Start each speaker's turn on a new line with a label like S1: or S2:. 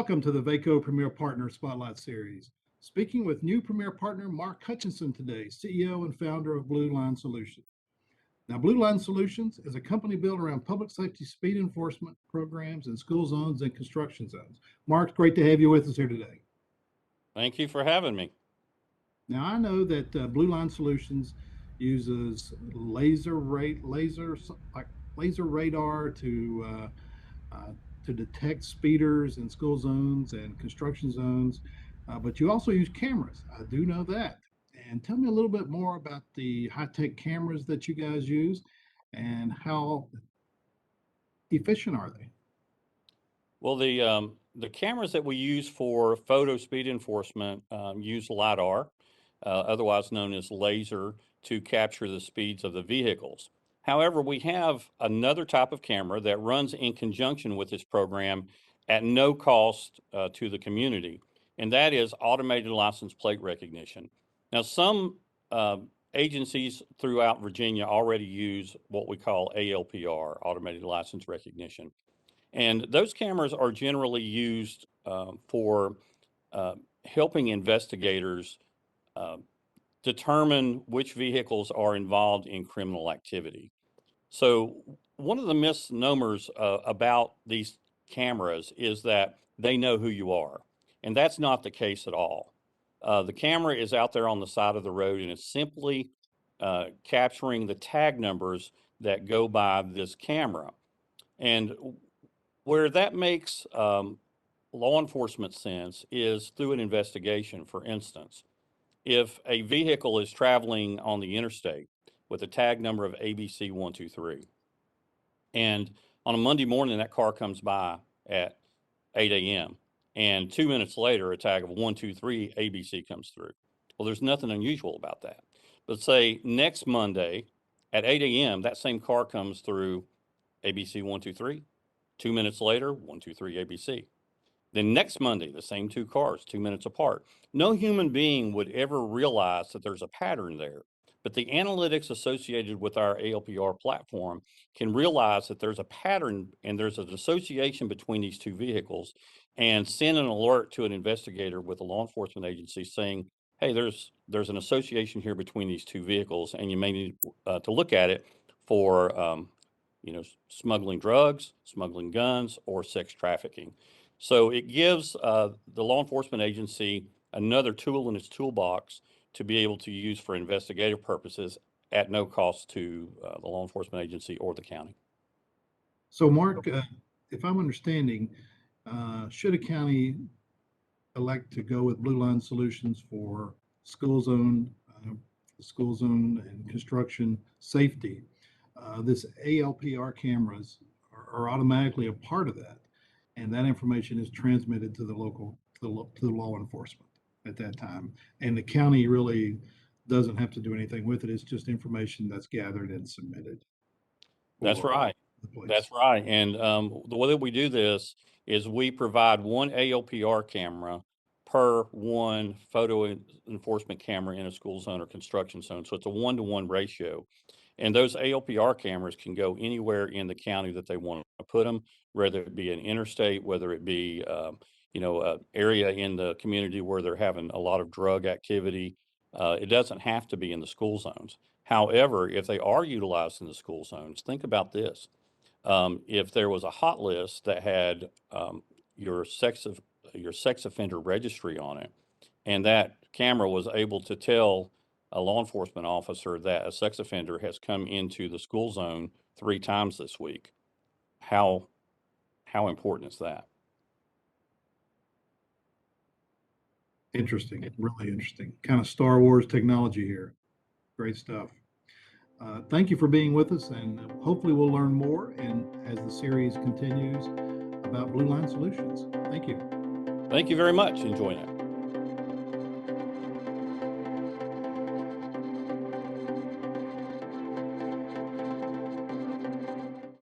S1: Welcome to the VACo Premier Partner Spotlight Series. Speaking with new Premier Partner Mark Hutchinson today, CEO and founder of Blue Line Solutions. Now, Blue Line Solutions is a company built around public safety speed enforcement programs in school zones and construction zones. Mark, great to have you with us here today.
S2: Thank you for having me.
S1: Now, I know that Blue Line Solutions uses laser radar to detect speeders in school zones and construction zones, but you also use cameras. I do know that. And tell me a little bit more about the high-tech cameras that you guys use and how efficient are they?
S2: Well, the cameras that we use for photo speed enforcement use LiDAR, otherwise known as laser, to capture the speeds of the vehicles. However, we have another type of camera that runs in conjunction with this program at no cost to the community, and that is automated license plate recognition. Now, some agencies throughout Virginia already use what we call ALPR, automated license recognition. And those cameras are generally used for helping investigators determine which vehicles are involved in criminal activity. So one of the misnomers about these cameras is that they know who you are, and that's not the case at all. The camera is out there on the side of the road, and it's simply capturing the tag numbers that go by this camera. And where that makes law enforcement sense is through an investigation. For instance, if a vehicle is traveling on the interstate with a tag number of ABC 123, and on a Monday morning that car comes by at 8 a.m. and 2 minutes later a tag of 123 ABC comes through. Well, there's nothing unusual about that. But say next Monday at 8 a.m. that same car comes through ABC 123. 2 minutes later, 123 ABC. Then next Monday, the same two cars, 2 minutes apart. No human being would ever realize that there's a pattern there. But the analytics associated with our ALPR platform can realize that there's a pattern and there's an association between these two vehicles and send an alert to an investigator with a law enforcement agency saying, hey, there's an association here between these two vehicles, and you may need to look at it for smuggling drugs, smuggling guns, or sex trafficking. So it gives the law enforcement agency another tool in its toolbox to be able to use for investigative purposes at no cost to the law enforcement agency or the county.
S1: So, Mark, if I'm understanding, should a county elect to go with Blue Line Solutions for school zone and construction safety, this ALPR cameras are automatically a part of that, and that information is transmitted to the law enforcement at that time, and the county really doesn't have to do anything with it. It's just information that's gathered and submitted.
S2: That's right. That's right. And the way that we do this is we provide one ALPR camera per one photo enforcement camera in a school zone or construction zone. So it's a 1-to-1 ratio. And those ALPR cameras can go anywhere in the county that they want to put them, whether it be an interstate, whether it be an area in the community where they're having a lot of drug activity. It doesn't have to be in the school zones. However, if they are utilized in the school zones, think about this. If there was a hot list that had your sex offender registry on it, and that camera was able to tell a law enforcement officer that a sex offender has come into the school zone 3 times this week, how important is that?
S1: Interesting, really interesting. Kind of Star Wars technology here. Great stuff. Thank you for being with us, and hopefully we'll learn more and as the series continues about Blue Line Solutions. Thank you.
S2: Thank you very much. Enjoying it.